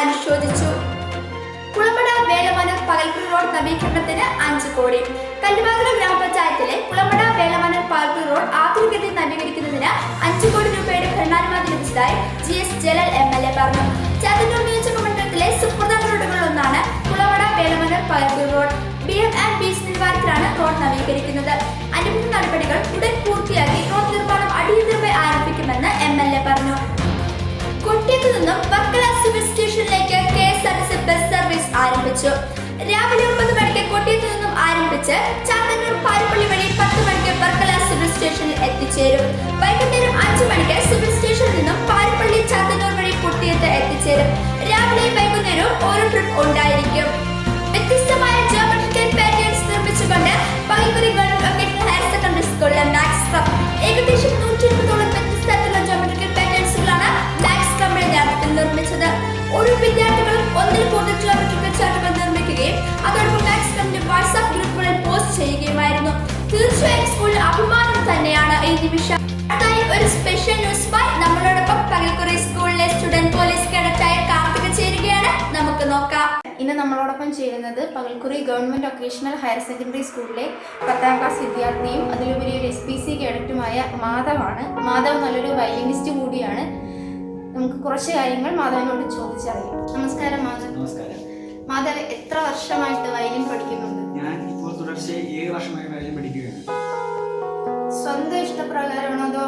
അനുശോചിച്ചു. കുളമട വേളമനൂർ പകൽക്കുറി റോഡ് നവീകരണത്തിന് 5 കോടി. കല്ലുവാതുറ ഗ്രാമപഞ്ചായത്തിലെ കുളമട വേളമനൂർ പകൽക്കുറി റോഡ് ആധുനികതയിൽ നവീകരിക്കുന്നതിന് 5 കോടി രൂപയുടെ ഭരണാനുമതി ലഭിച്ചതായി GS ജലൽ MLA പറഞ്ഞു. ചാത്തന്നൂർ നിയോജക മണ്ഡലത്തിലെ സുപ്രധാന റോഡുകളിലൊന്നാണ് Kulamada വേളമനൂർ Pakalkuri road. BM&BC നിലവാരത്തിലാണ് road നവീകരിക്കുന്നത്. അനുബന്ധ നടപടികൾ ഉടൻ പൂർത്തിയാക്കി റോഡ് നിർമ്മാണം അടിയന്തരമായി ആരംഭിക്കുമെന്ന് MLA പറഞ്ഞു. കൊട്ടിയത്ത് നിന്നും വർക്കല സിവിൽ സ്റ്റേഷനിലേക്ക് KSRTC ബസ് സർവീസ് ആരംഭിച്ചു. രാവിലെ 9 മണിക്ക് കൊട്ടിയത്ത് നിന്നും ആരംഭിച്ച് ചാത്തന്നൂർ പാരിപ്പള്ളി വഴി 10 മണിക്ക് വർക്കല സിവിൽ സ്റ്റേഷനിൽ എത്തിച്ചേരും. വൈകുന്നേരം 5 മണിക്ക് സിവിൽ സ്റ്റേഷനിൽ നിന്നും പാരിപ്പള്ളി ചാത്തന്നൂർ വഴി കൊട്ടിയത്ത് എത്തിച്ചേരും. രാവിലെയും വൈകുന്നേരവും ഓരോ ട്രിപ്പ് ഉണ്ടായിരിക്കും. വ്യത്യസ്തമായ ജോമെട്രിക്കൽ പാറ്റേൺസ് നിർമ്മിച്ചുകൊണ്ട് പകൽക്കുറി ഗവൺമെന്റ് ഹയർ സെക്കൻഡറി സ്കൂളിലെ മാത്സ് ക്ലബ് ഏകദേശം 120ഓളം വ്യത്യസ്ത തരത്തിലുള്ള ജോമെട്രിക്കൽ പാറ്റേൺസുകളാണ് മാത്സ് ക്ലബിന്റെ നേതൃത്വത്തിൽ നിർമ്മിച്ചത്. ഓരോ വിദ്യാർത്ഥികളും ഒന്നിൽ കൂടുതൽ ജോമെട്രിക്കൽ ചാർട്ടുകൾ നിർമ്മിക്കുകയും അതോടൊപ്പം മാത്സ് ക്ലബിന്റെ വാട്സ്ആപ്പ് ഗ്രൂപ്പുകളിൽ പോസ്റ്റ് ചെയ്യുകയുമായിരുന്നു. തീർച്ചയായും സ്കൂളിൽ അഭിമാനം തന്നെയാണ് ഈ നിമിഷം. അടുത്തായി ഒരു സ്പെഷ്യൽ ന്യൂസുമായി നമ്മളോടൊപ്പം പകൽക്കുറി സ്കൂളിലെ സ്റ്റുഡന്റ് പോലീസ് കേഡറ്റായ കാർത്തിക ചേരുകയാണ്. നമുക്ക് നോക്കാം. ഇന്ന് നമ്മളോടൊപ്പം ചേരുന്നത് Pakalkuri government vocational higher secondary സ്കൂളിലെ 10ാം ക്ലാസ് വിദ്യാർത്ഥിയും അതിലുപരി ഒരു SPC കേഡറ്റുമായ മാധവാണ്. മാധവ് നല്ലൊരു വയലിനിസ്റ്റ് കൂടിയാണ്. നമുക്ക് കുറച്ച് കാര്യങ്ങൾ മാധവനോട് ചോദിച്ചറിയാം. നമസ്കാരം മാധവ്. നമസ്കാരം. മാധവ് എത്ര വർഷമായിട്ട് വയലിൻ പഠിക്കുന്നുണ്ട്? ഞാൻ ഇപ്പോൾ തുടർച്ചയായി 7 വർഷമായി വയലിൻ പഠിക്കുകയാണ്. സ്വന്തം ഇഷ്ടപ്രകാരമാണോ അതോ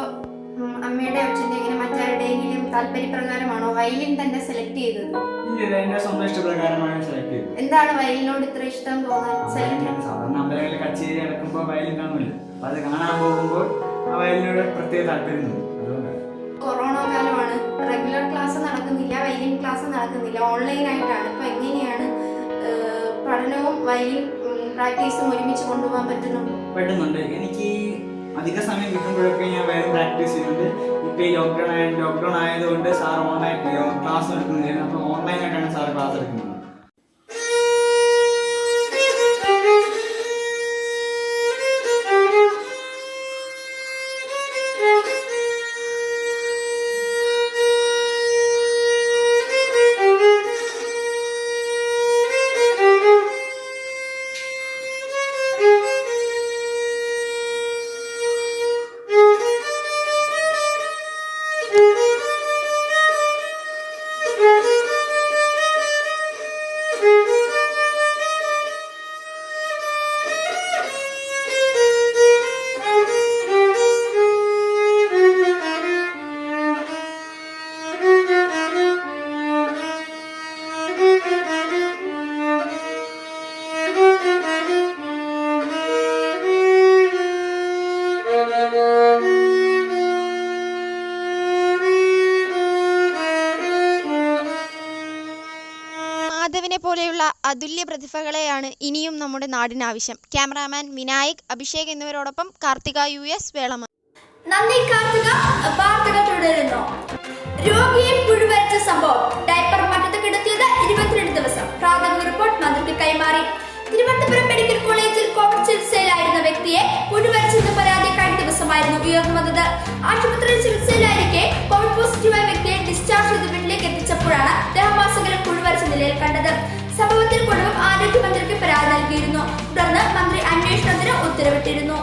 അമ്മയുടെ അച്ഛൻ്റെ ഇങ്ങനെ മറ്റാരുടെയെങ്കിലും താല്പര്യപ്രകാരമാണോ വയലിൻ തന്നെ സെലക്ട് ചെയ്തത്? ഇല്ല, എന്റെ സ്വന്തം ഇഷ്ടപ്രകാരമാണ് സെലക്ട് ചെയ്തത്. എന്താണ് വയലിനോട് ഇത്ര ഇഷ്ടം തോന്നാൻ? സാധാരണ അമ്പലങ്ങളിൽ കച്ചേരി നടക്കുമ്പോൾ വയലിൻ കാണുമല്ലോ, അപ്പൊ അത് കാണാൻ പോകുമ്പോൾ ആ വയലിനോട് പ്രത്യേക താല്പര്യം തോന്നും. അതുകൊണ്ടാണ്. കൊറോണ കാലമാണ്, റെഗുലർ ക്ലാസ് നടക്കുന്നില്ല, വയലിൻ ക്ലാസ് നടക്കുന്നില്ല, ഓൺലൈൻ ആയിട്ടാണ്. അപ്പൊ എങ്ങനെയാണ് പഠനവും വയലിൻ പ്രാക്ടീസും ഒരുമിച്ച് കൊണ്ടുപോകാൻ പറ്റുന്നുണ്ട്? എനിക്ക് അധിക സമയം കിട്ടുമ്പോഴൊക്കെ ഞാൻ വയലിൻ പ്രാക്ടീസ് ചെയ്യുന്നുണ്ട്. ഇപ്പൊ ഈ ലോക്ക്ഡൌൺ ആയതുകൊണ്ട് സാർ ഓൺലൈൻ ക്ലാസ് എടുക്കുന്നില്ല, അപ്പോൾ ഓൺലൈനായിട്ടാണ് സാർ ക്ലാസ് എടുക്കുന്നത്. മാധവിനെ പോലെയുള്ള അതുല്യ പ്രതിഭകളെയാണ് ഇനിയും നമ്മുടെ നാടിനാവശ്യം. ക്യാമറാമാൻ വിനായക്, അഭിഷേക് എന്നിവരോടൊപ്പം കാർത്തിക US വേളമ. നന്ദി കാർത്തിക. വാർത്തകൾ തുടരുന്നു. രോഗിയെ പുഴുവരിച്ച സംഭവം. ഡയപ്പർ മറ്റത്ത് കിടത്തിയത് 22 ദിവസം. പ്രാഥമിക റിപ്പോർട്ട് മന്ത്രിക്ക് കൈമാറി. തിരുവനന്തപുരം മെഡിക്കൽ കോളേജിൽ കോവിഡ് ചികിത്സയിലായിരുന്ന വ്യക്തിയെ പുഴുവരിച്ചെന്ന പരാതി കഴിഞ്ഞ ദിവസമായിരുന്നു ഉയർന്നു വന്നത്. ആശുപത്രിയിൽ ചികിത്സയിലായിരിക്കെ കോവിഡ് പോസിറ്റീവായ വ്യക്തിയെ ഡിസ്ചാർജ് ചെയ്ത് വീട്ടിലേക്ക് എത്തിച്ചപ്പോഴാണ് ദേഹമാസകലം പുഴുവരിച്ച നിലയിൽ കണ്ടത്. സംഭവത്തിൽ കുടുംബം ആരോഗ്യമന്ത്രിക്ക് പരാതി നൽകിയിരുന്നു. തുടർന്ന് മന്ത്രി അന്വേഷണത്തിന് ഉത്തരവിട്ടിരുന്നു.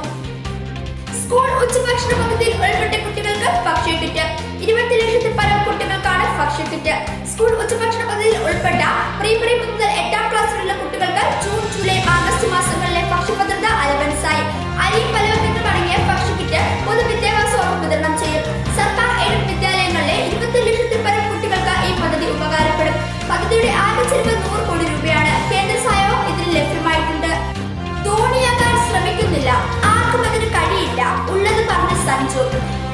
സ്കൂൾ ഉച്ചഭക്ഷണ പദ്ധതിയിൽ ഉൾപ്പെട്ട കുട്ടികൾക്ക് ഭക്ഷ്യക്കിറ്റ്. 20 ലക്ഷത്തിൽ പരം കുട്ടികൾക്കാണ് ഭക്ഷ്യക്കിറ്റ്. സ്കൂൾ ഉച്ചഭക്ഷണ പദ്ധതിയിൽ ഉൾപ്പെട്ട പ്രീ മുതൽ 8ാം ക്ലാസ് വരെയുള്ള കുട്ടികൾക്ക് ജൂൺ, ജൂലൈ, ആഗസ്റ്റ് മാസങ്ങളിലെ ഭക്ഷ്യഭദ്രത അലവൻസായി അരിയും പലവ്യഞ്ജനങ്ങളും അടങ്ങിയ ഭക്ഷ്യക്കിറ്റ് പൊതുവിദ്യാഭ്യാസ വകുപ്പ് വിതരണം ചെയ്യും. സർക്കാർ എയ്ഡഡ് വിദ്യാലയങ്ങളിലെ 20 ലക്ഷത്തിൽ പരം കുട്ടികൾക്ക് ഈ പദ്ധതി ഉപകാരപ്പെടും. പദ്ധതിയുടെ ആകെ ചെലവ് 100 കോടി രൂപയാണ്. കേന്ദ്ര സഹായവും ഇതിന് ലഭ്യമായിട്ടുണ്ട്. ധോണിയാകാൻ ശ്രമിക്കുന്നില്ല, ആർക്കും അതിന് കഴിയില്ല, ഉള്ളത് പറഞ്ഞ സഞ്ജു.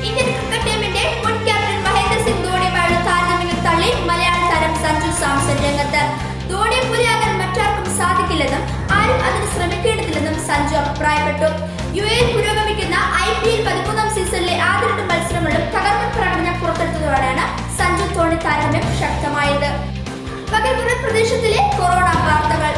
ഇന്ത്യൻ ക്രിക്കറ്റ് ടീമിന്റെ മുൻ ക്യാപ്റ്റൻ മഹേന്ദ്ര സിംഗ് ധോണിയുമായുള്ള താരതമ്യങ്ങൾ തള്ളി മലയാള താരം സഞ്ജു സാംസൺ രംഗത്ത്. ധോണിയെ പോലെയാകാൻ മറ്റാർക്കും സാധിക്കില്ലെന്നും ആരും അതിന് ശ്രമിക്കേണ്ടതില്ലെന്നും സഞ്ജു അഭിപ്രായപ്പെട്ടു. UAE പുരോഗമിക്കുന്ന IPL 13ാം സീസണിലെ ആദ്യ 2 മത്സരങ്ങളിലും തകർപ്പൻ പ്രകടനം പുറത്തെടുത്തതോടെയാണ് സഞ്ജു ധോണി താരതമ്യം ശക്തമായത്. പകൽക്കുറി പ്രദേശത്തിലെ കൊറോണ വാർത്തകൾ.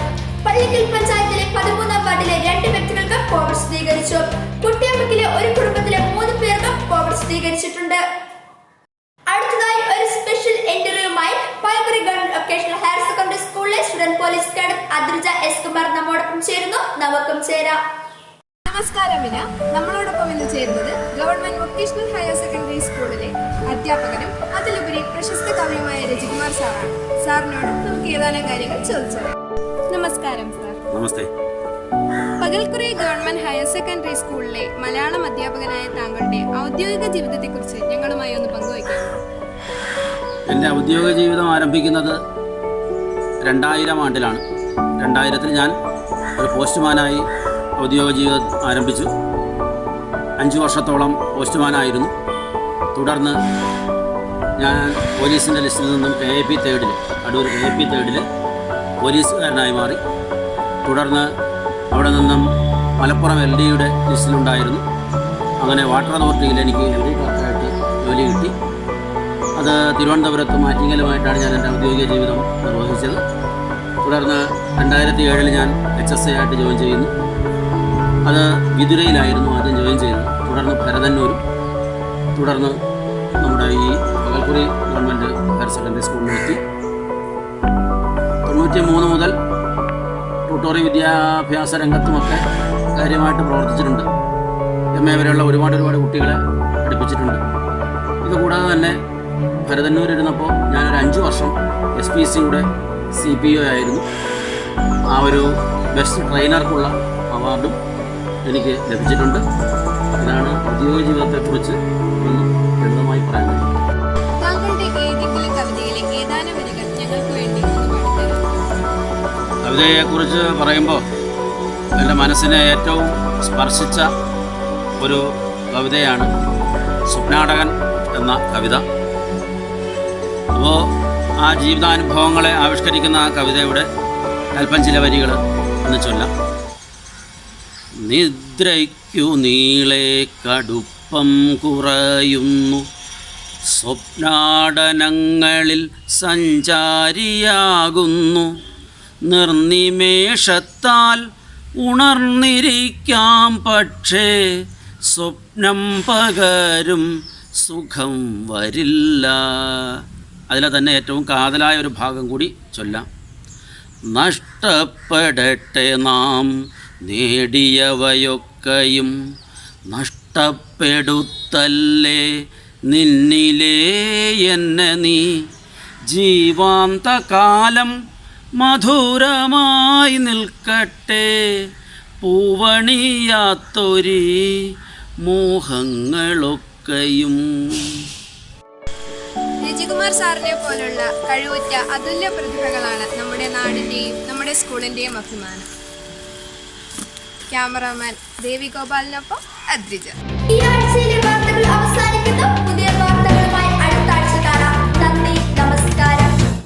പള്ളിക്കൽ പഞ്ചായത്തിലെ 13ാം വാർഡിലെ 2 വ്യക്തികൾക്ക് കോവിഡ് സ്ഥിരീകരിച്ചു. കുട്ടിയമ്പക്കിലെ ഒരു കുടുംബത്തിലെ 3 പേർക്ക് കോവിഡ് സ്ഥിരീകരിച്ചിട്ടുണ്ട്. അടുത്തതായി ഒരു സ്പെഷ്യൽ ഇന്റർവ്യൂമായി Pakalkuri government vocational police cadet Adrija S Kumar നമ്മോടൊപ്പം ചേരുന്നു. നമുക്കും ചേരാം. നമസ്കാരം വിന. നമ്മളോടൊപ്പം ഇന്ന് ചേരുന്നത് ഗവൺമെന്റ് വൊക്കേഷണൽ ഹയർ സെക്കൻഡറി സ്കൂളിലെ അധ്യാപകനും അതിലുപരി പ്രശസ്ത കവിയുമായ രജികുമാർ സാറാണ്. സാറിനോട് നമുക്ക് ഏതാനും കാര്യങ്ങൾ ചോദിച്ചത്. നമസ്കാരം സാർ. നമസ്തേ. പകൽക്കുറി ഗവൺമെന്റ് ഹയർ സെക്കൻഡറി സ്കൂളിലെ മലയാളം അധ്യാപകനായ താങ്കളുടെ ഔദ്യോഗിക ജീവിതത്തെക്കുറിച്ച് ഞങ്ങളുമായി ഒന്ന് പങ്കുവയ്ക്കാമോ? എൻ്റെ ഔദ്യോഗിക ജീവിതം ആരംഭിക്കുന്നത് 2000 ആണ്ടിലാണ്. 2000-ൽ ഞാൻ ഒരു പോസ്റ്റ്മാനായി ഔദ്യോഗിക ജീവിതം ആരംഭിച്ചു. 5 വർഷത്തോളം പോസ്റ്റ്മാനായിരുന്നു. തുടർന്ന് ഞാൻ പോലീസിൻ്റെ ലിസ്റ്റിൽ നിന്നും KAP 3-ൽ അടൂർ KAP 3-ൽ പോലീസുകാരനായി മാറി. തുടർന്ന് അവിടെ നിന്നും മലപ്പുറം LD-യുടെ ലിസ്റ്റിലുണ്ടായിരുന്നു. അങ്ങനെ വാട്ടർ അതോറിറ്റിയിൽ എനിക്ക് LD ക്ലർക്കായിട്ട് ജോലി കിട്ടി. അത് തിരുവനന്തപുരത്തും ആറ്റിങ്ങലുമായിട്ടാണ് ഞാൻ എൻ്റെ ഔദ്യോഗിക ജീവിതം നിർവഹിച്ചത്. തുടർന്ന് 2007-ൽ ഞാൻ HSA ആയിട്ട് ജോയിൻ ചെയ്യുന്നു. അത് വിതുരയിലായിരുന്നു ആദ്യം ജോയിൻ ചെയ്തത്. തുടർന്ന് ഭരതന്നൂരും, തുടർന്ന് നമ്മുടെ ഈ പകൽക്കുറി ഗവൺമെൻറ് ഹയർ സെക്കൻഡറി സ്കൂളിലെത്തി. 93 മുതൽ ട്യൂട്ടോറിയൽ വിദ്യാഭ്യാസ രംഗത്തുമൊക്കെ കാര്യമായിട്ട് പ്രവർത്തിച്ചിട്ടുണ്ട്. MA വരെയുള്ള ഒരുപാട് കുട്ടികളെ പഠിപ്പിച്ചിട്ടുണ്ട്. ഇതുകൂടാതെ തന്നെ ഭരതന്നൂരിരുന്നപ്പോൾ ഞാനൊരു 5 വർഷം SPCയുടെ CPO ആയിരുന്നു. ആ ഒരു ബെസ്റ്റ് ട്രെയിനർക്കുള്ള അവാർഡും എനിക്ക് ലഭിച്ചിട്ടുണ്ട്. ഇതാണ് ഔദ്യോഗിക ജീവിതത്തെക്കുറിച്ച് ഒന്ന് ലളിതമായി പറയാൻ കഴിയും. താങ്കളുടെ ഏതെങ്കിലും കവിതയിലെ ഏതാനും വരികൾ ഞങ്ങൾക്ക് വേണ്ടി ഒന്ന് പാടിത്തരാമോ? കവിതയെക്കുറിച്ച് പറയുമ്പോൾ എൻ്റെ മനസ്സിനെ ഏറ്റവും സ്പർശിച്ച ഒരു കവിതയാണ് സ്വപ്നാടകൻ എന്ന കവിത. അപ്പോൾ ആ ജീവിതാനുഭവങ്ങളെ ആവിഷ്കരിക്കുന്ന ആ കവിതയുടെ അല്പം ചില വരികൾ എന്ന് ചൊല്ലാം. നിദ്രയ്ക്കു നീളെ കടുപ്പം കുറയുന്നു, സ്വപ്നാടനങ്ങളിൽ സഞ്ചാരിയാകുന്നു, നിർനിമേഷത്താൽ ഉണർന്നിരിക്കാം, പക്ഷേ സ്വപ്നം പകരും സുഖം വരില്ല. അതിലെ തന്നെ ഏറ്റവും കാതലായ ഒരു ഭാഗം കൂടി ചൊല്ലാം. നഷ്ടപ്പെടട്ടെ നാം നേടിയവയൊക്കെയും, നഷ്ടപ്പെടുത്തല്ലേ നിന്നിലേ എന്നെ നീ, ജീവാന്തകാലം മധുരമായി നിൽക്കട്ടെ, പൂവണിയാത്തൊരീ മോഹങ്ങളൊക്കെയും. രജികുമാർ സാറിനെ പോലുള്ള കഴിവുറ്റ അതുല്യ പ്രതിഭകളാണ് നമ്മുടെ നാടിൻ്റെയും നമ്മുടെ സ്കൂളിൻ്റെയും അഭിമാനം. ക്യാമറാമാൻ ദേവി ഗോപാലിനൊപ്പം അദ്രിജ. ഈ ആഴ്ചയിലെ വാർത്തകൾ അവസാനിക്കുന്നു.